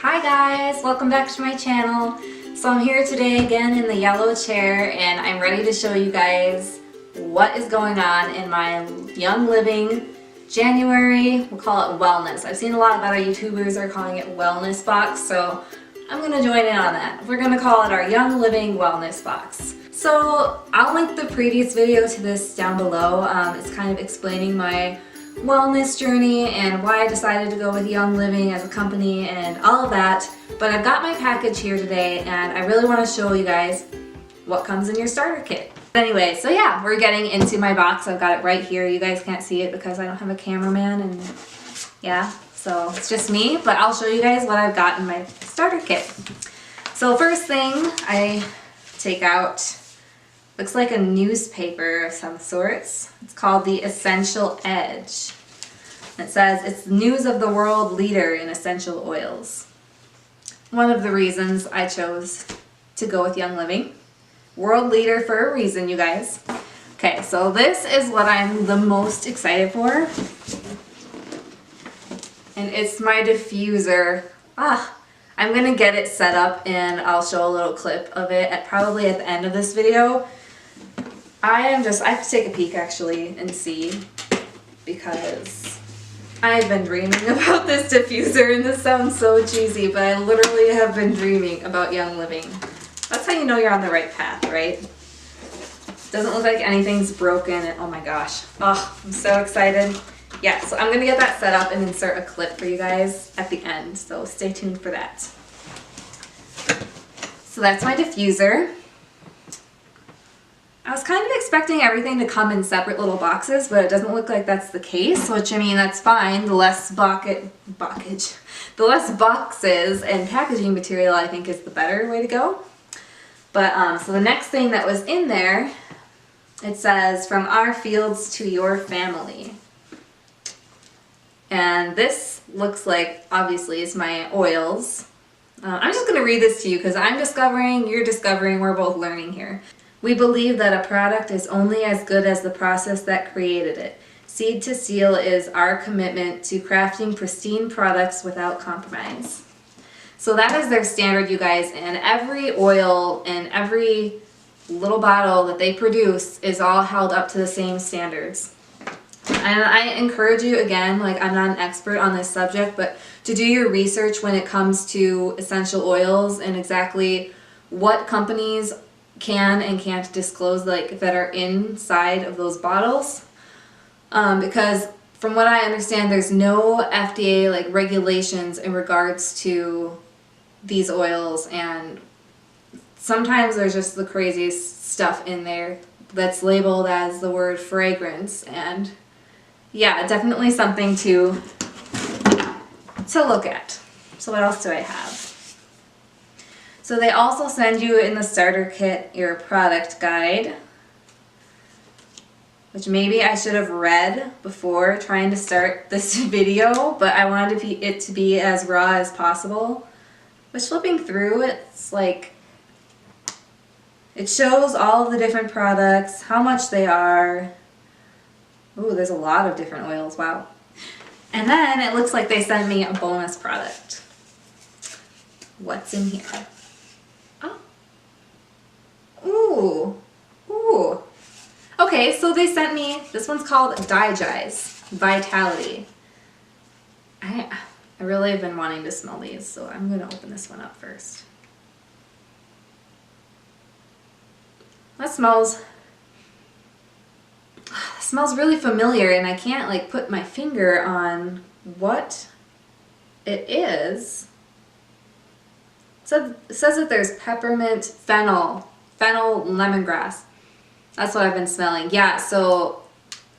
Hi guys, welcome back to my channel. So I'm here today again in the yellow chair and I'm ready to show you guys what is going on in my Young Living January, we'll call it wellness. I've seen a lot of other YouTubers are calling it wellness box, so I'm gonna join in on that. We're gonna call it our Young Living wellness box. So I'll link the previous video to this down below. It's kind of explaining my wellness journey and why I decided to go with Young Living as a company and all of that. But I've got my package here today and I really want to show you guys what comes in your starter kit. Anyway, so yeah, we're getting into my box. I've got it right here. You guys can't see it because I don't have a cameraman and yeah, so it's just me, but I'll show you guys what I've got in my starter kit. So first thing I take out, looks like a newspaper of some sorts. It's called the Essential Edge. It says it's news of the world leader in essential oils. One of the reasons I chose to go with Young Living. World leader for a reason, you guys. Okay, so this is what I'm the most excited for. And it's my diffuser. I'm gonna get it set up and I'll show a little clip of it probably at the end of this video. I have to take a peek actually and see, because I've been dreaming about this diffuser, and this sounds so cheesy, but I literally have been dreaming about Young Living. That's how you know you're on the right path, right? Doesn't look like anything's broken, and oh my gosh. Oh, I'm so excited. Yeah, so I'm gonna get that set up and insert a clip for you guys at the end, so stay tuned for that. So that's my diffuser. I was kind of expecting everything to come in separate little boxes, but it doesn't look like that's the case, which I mean, that's fine. The less boxes and packaging material I think is the better way to go. But so the next thing that was in there, it says, from our fields to your family. And this looks like, obviously, is my oils. I'm just going to read this to you because I'm discovering, you're discovering, we're both learning here. We believe that a product is only as good as the process that created it. Seed to Seal is our commitment to crafting pristine products without compromise. So that is their standard, you guys, and every oil and every little bottle that they produce is all held up to the same standards. And I encourage you, again, like I'm not an expert on this subject, but to do your research when it comes to essential oils and exactly what companies can and can't disclose, like, that are inside of those bottles, because from what I understand there's no FDA like regulations in regards to these oils, and sometimes there's just the craziest stuff in there that's labeled as the word fragrance, and yeah, definitely something to look at. So what else do I have? So they also send you in the starter kit your product guide, which maybe I should have read before trying to start this video, but I wanted it to be as raw as possible. But flipping through, it's like, it shows all of the different products, how much they are. Ooh, there's a lot of different oils, wow. And then it looks like they sent me a bonus product. What's in here? Ooh, ooh. Okay, so they sent me, this one's called Digize Vitality. I really have been wanting to smell these, so I'm going to open this one up first. That smells really familiar, and I can't like put my finger on what it is. It says that there's peppermint, fennel, lemongrass. That's what I've been smelling. Yeah, so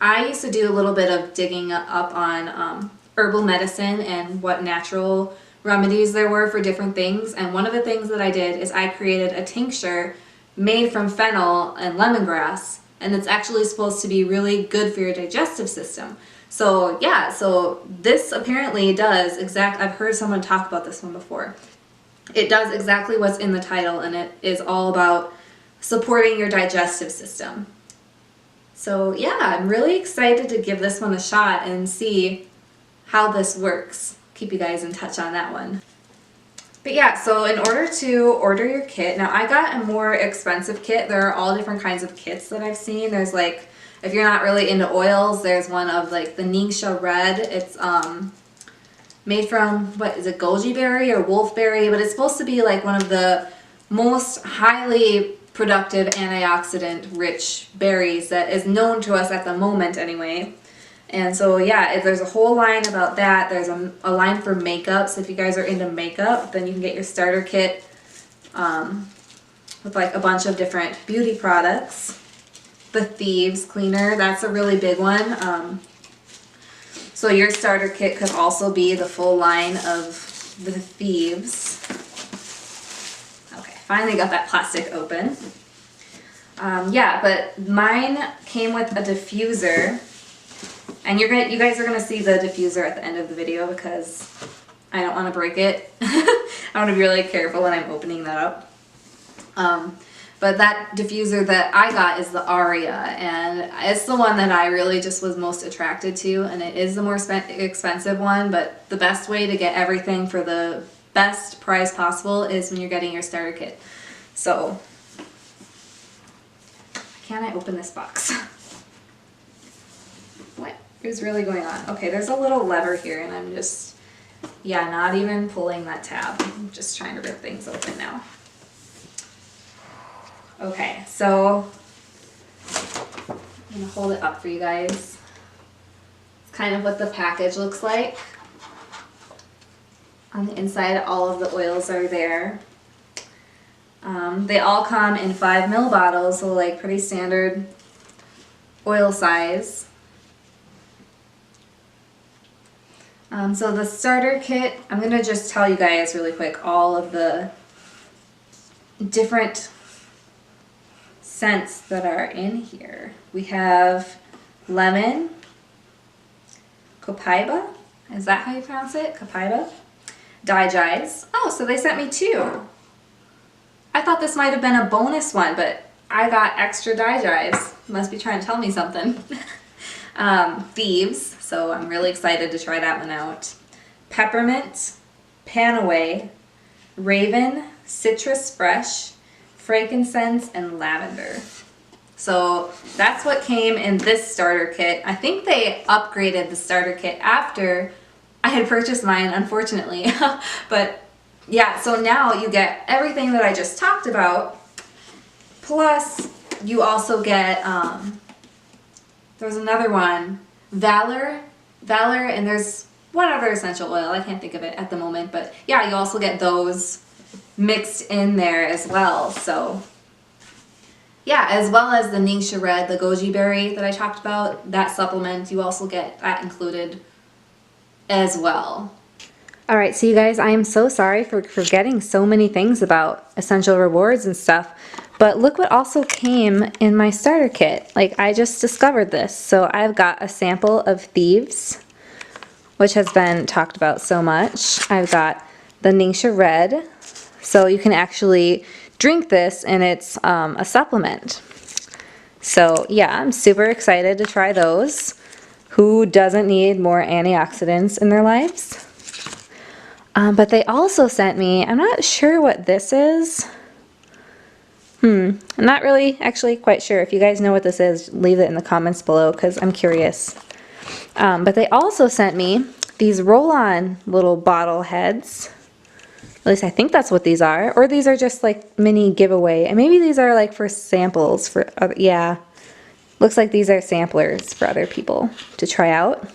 I used to do a little bit of digging up on herbal medicine and what natural remedies there were for different things. And one of the things that I did is I created a tincture made from fennel and lemongrass. And it's actually supposed to be really good for your digestive system. So yeah, so this apparently does I've heard someone talk about this one before. It does exactly what's in the title, and it is all about supporting your digestive system. So yeah, I'm really excited to give this one a shot and see how this works. Keep you guys in touch on that one. But yeah, so in order to order your kit, now I got a more expensive kit. There are all different kinds of kits that I've seen. There's like, if you're not really into oils, there's one of like the Ningxia Red. It's made from, what is it, goji berry or wolfberry, but it's supposed to be like one of the most highly productive antioxidant rich berries that is known to us at the moment anyway. And so yeah, there's a whole line about that. There's a line for makeup, so if you guys are into makeup, then you can get your starter kit with like a bunch of different beauty products. The Thieves cleaner, that's a really big one. So your starter kit could also be the full line of the Thieves. Okay, finally got that plastic open. Yeah, but mine came with a diffuser. And you guys are going to see the diffuser at the end of the video because I don't want to break it. I want to be really careful when I'm opening that up. But that diffuser that I got is the Aria, and it's the one that I really just was most attracted to, and it is the more expensive one, but the best way to get everything for the best price possible is when you're getting your starter kit. So, can I open this box? What is really going on? Okay, there's a little lever here, and I'm just, yeah, not even pulling that tab. I'm just trying to rip things open now. Okay, so I'm gonna hold it up for you guys. It's kind of what the package looks like. On the inside, all of the oils are there. They all come in 5 ml bottles, so like pretty standard oil size. So the starter kit, I'm gonna just tell you guys really quick all of the different scents that are in here. We have lemon, copaiba, is that how you pronounce it? Copaiba? Digize. Oh, so they sent me 2. I thought this might have been a bonus one, but I got extra digize. Must be trying to tell me something. Thieves, so I'm really excited to try that one out. Peppermint, Panaway, Raven, Citrus Fresh, frankincense, and lavender. So that's what came in this starter kit. I think they upgraded the starter kit after I had purchased mine, unfortunately. But yeah, so now you get everything that I just talked about, plus you also get, there's another one, Valor, and there's one other essential oil. I can't think of it at the moment, but yeah, you also get those mixed in there as well. So yeah, as well as the Ningxia Red, the goji berry that I talked about, that supplement, you also get that included as well. All right, so you guys, I am so sorry for forgetting so many things about essential rewards and stuff, but look what also came in my starter kit. Like, I just discovered this. So I've got a sample of Thieves, which has been talked about so much. I've got the Ningxia Red, so you can actually drink this, and it's a supplement. So yeah, I'm super excited to try those. Who doesn't need more antioxidants in their lives? But they also sent me, I'm not sure what this is. I'm not really actually quite sure. If you guys know what this is, leave it in the comments below because I'm curious. But they also sent me these roll-on little bottle heads. At least I think that's what these are. Or these are just like mini giveaway. And maybe these are like for samples for other, yeah. Looks like these are samplers for other people to try out.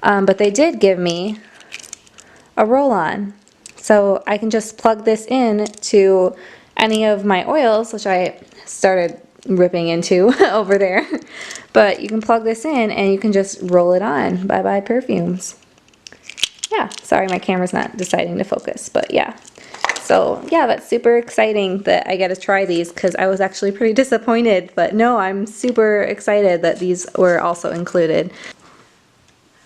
But they did give me a roll-on. So I can just plug this in to any of my oils, which I started ripping into over there. But you can plug this in and you can just roll it on. Bye bye perfumes. Yeah, sorry my camera's not deciding to focus, but yeah. So yeah, that's super exciting that I get to try these because I was actually pretty disappointed, but no, I'm super excited that these were also included.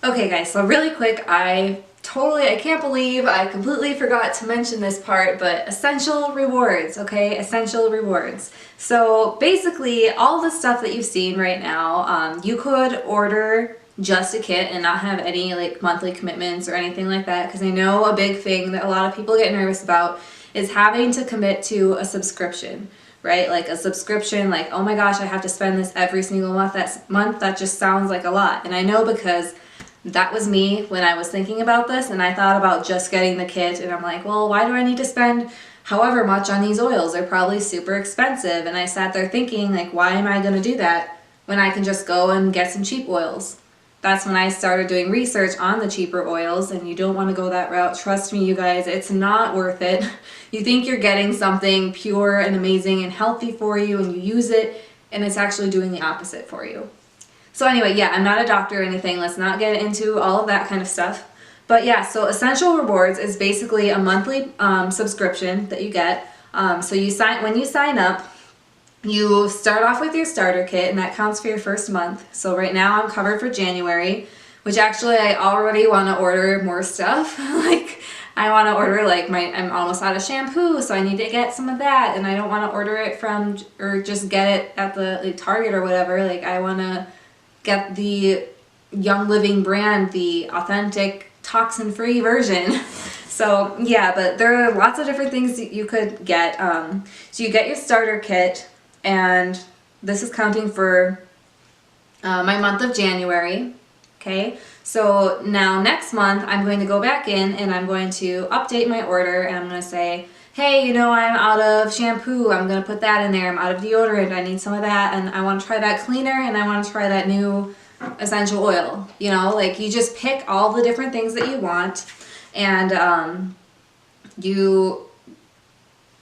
Okay guys, so really quick, I can't believe I completely forgot to mention this part, but essential rewards, okay? Essential rewards. So basically, all the stuff that you've seen right now, you could order just a kit and not have any like monthly commitments or anything like that, because I know a big thing that a lot of people get nervous about is having to commit to a subscription, right? Like a subscription, like, oh my gosh, I have to spend this every single month. That just sounds like a lot. And I know, because that was me when I was thinking about this, and I thought about just getting the kit, and I'm like, well, why do I need to spend however much on these oils? They're probably super expensive. And I sat there thinking, like, why am I going to do that when I can just go and get some cheap oils? That's when I started doing research on the cheaper oils, and you don't want to go that route. Trust me, you guys, it's not worth it. You think you're getting something pure and amazing and healthy for you, and you use it, and it's actually doing the opposite for you. So anyway, yeah, I'm not a doctor or anything. Let's not get into all of that kind of stuff. But yeah, so Essential Rewards is basically a monthly subscription that you get. So when you sign up, you start off with your starter kit, and that counts for your first month. So right now I'm covered for January, which actually I already want to order more stuff. Like, I want to order, like, I'm almost out of shampoo, so I need to get some of that, and I don't want to order it from, or just get it at the Target or whatever. Like, I want to get the Young Living brand, the authentic toxin-free version. So yeah, but there are lots of different things that you could get. So you get your starter kit, and this is counting for my month of January. Okay, so now next month I'm going to go back in and I'm going to update my order, and I'm going to say, hey, you know, I'm out of shampoo, I'm going to put that in there. I'm out of deodorant, I need some of that, and I want to try that cleaner, and I want to try that new essential oil. You know, like, you just pick all the different things that you want, and you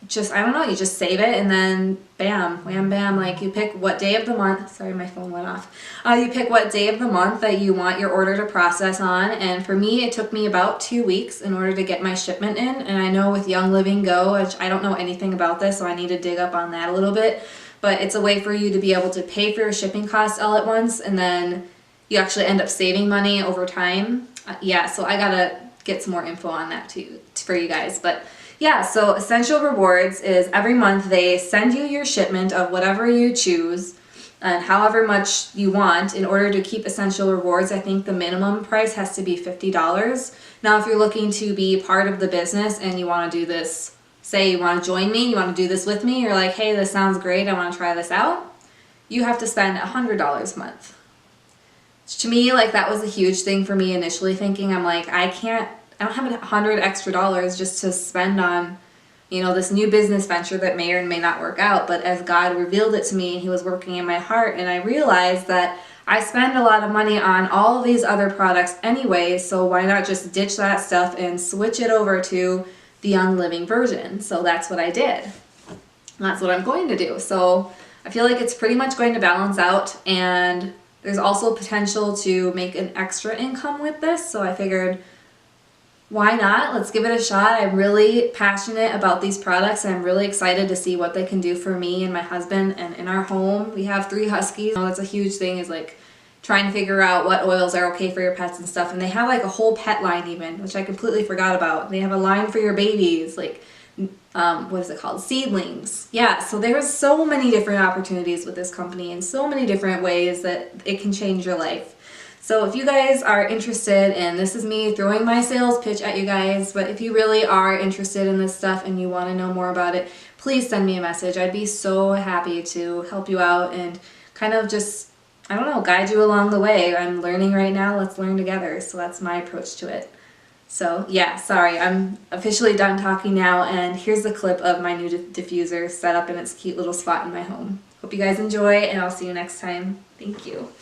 just, I don't know, you just save it, and then bam, wham, bam, like, you pick what day of the month, sorry, my phone went off, you pick what day of the month that you want your order to process on. And for me, it took me about 2 weeks in order to get my shipment in. And I know with Young Living Go, which I don't know anything about this, so I need to dig up on that a little bit, but it's a way for you to be able to pay for your shipping costs all at once, and then you actually end up saving money over time. Yeah, so I gotta get some more info on that too for you guys. But yeah, so Essential Rewards is every month they send you your shipment of whatever you choose and however much you want. In order to keep Essential Rewards, I think the minimum price has to be $50. Now, if you're looking to be part of the business and you want to do this, say you want to join me, you want to do this with me, you're like, hey, this sounds great, I want to try this out, you have to spend $100 a month. To me, like, that was a huge thing for me initially, thinking, I'm like, I don't have $100 extra just to spend on, you know, this new business venture that may or may not work out. But as God revealed it to me, and he was working in my heart, and I realized that I spend a lot of money on all of these other products anyway, so why not just ditch that stuff and switch it over to the Young Living version? So that's what I did. And that's what I'm going to do. So I feel like it's pretty much going to balance out, and there's also potential to make an extra income with this. So I figured, why not? Let's give it a shot. I'm really passionate about these products, and I'm really excited to see what they can do for me and my husband and in our home. We have 3 huskies. You know, that's a huge thing, is like trying to figure out what oils are okay for your pets and stuff. And they have like a whole pet line even, which I completely forgot about. They have a line for your babies, like what is it called? Seedlings. Yeah, so there's so many different opportunities with this company, and so many different ways that it can change your life. So if you guys are interested, and this is me throwing my sales pitch at you guys, but if you really are interested in this stuff and you want to know more about it, please send me a message. I'd be so happy to help you out and kind of just, I don't know, guide you along the way. I'm learning right now. Let's learn together. So that's my approach to it. So yeah, sorry, I'm officially done talking now, and here's the clip of my new diffuser set up in its cute little spot in my home. Hope you guys enjoy, and I'll see you next time. Thank you.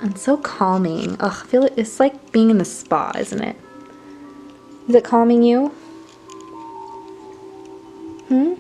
It's so calming. Ugh, I feel like it's like being in the spa, isn't it? Is it calming you? Hmm?